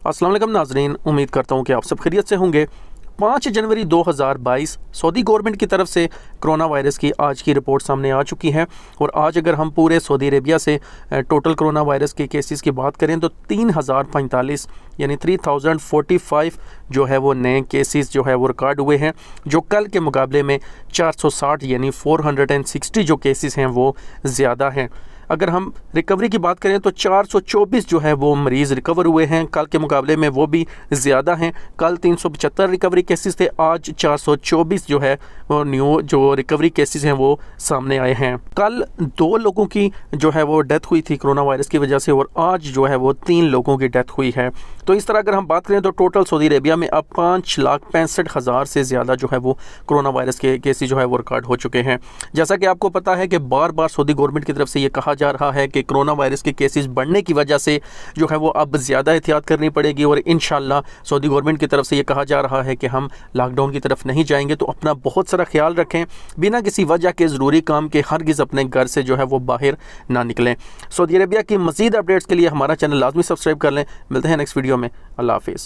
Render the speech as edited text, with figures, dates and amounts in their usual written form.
अस्सलाम वालेकुम नाजरीन, उम्मीद करता हूँ कि आप सब खैरियत से होंगे। 5 जनवरी 2022 सऊदी गवर्नमेंट की तरफ से कोरोना वायरस की आज की रिपोर्ट सामने आ चुकी है। और आज अगर हम पूरे सऊदी अरेबिया से टोटल कोरोना वायरस के केसेस की बात करें तो 3045 यानी 3045 जो है वो नए केसेस जो है वो रिकॉर्ड हुए हैं, जो कल के मुकाबले में 460 यानी 460 जो केसेस हैं वो ज़्यादा हैं। अगर हम रिकवरी की बात करें तो 424 जो है वो मरीज़ रिकवर हुए हैं, कल के मुकाबले में वो भी ज़्यादा हैं। कल 375 रिकवरी केसेस थे, आज 424 जो है वो न्यू जो रिकवरी केसेस हैं वो सामने आए हैं। कल 2 लोगों की जो है वो डेथ हुई थी कोरोना वायरस की वजह से, और आज जो है वो 3 लोगों की डेथ हुई है। तो इस तरह अगर हम बात करें तो टोटल सऊदी अरेबिया में अब 5,65,000 से ज़्यादा जो है वो कोरोना वायरस के केसेस जो है वो रिकॉर्ड हो चुके हैं। जैसा कि आपको पता है कि बार बार सऊदी गवर्नमेंट की तरफ से ये कहा जा रहा है कि कोरोना वायरस के केसेस बढ़ने की वजह से जो है वो अब ज़्यादा एहतियात करनी पड़ेगी, और इंशाल्लाह सऊदी गवर्नमेंट की तरफ से ये कहा जा रहा है कि हम लॉकडाउन की तरफ नहीं जाएंगे। तो अपना बहुत सारा ख्याल रखें, बिना किसी वजह के ज़रूरी काम के हरगिज़ अपने घर से जो है वो बाहर ना निकलें। सऊदी अरेबिया की मज़ीद अपडेट्स के लिए हमारा चैनल लाजमी सब्सक्राइब कर लें। मिलते हैं नेक्स्ट वीडियो में। अल्लाह हाफिज़।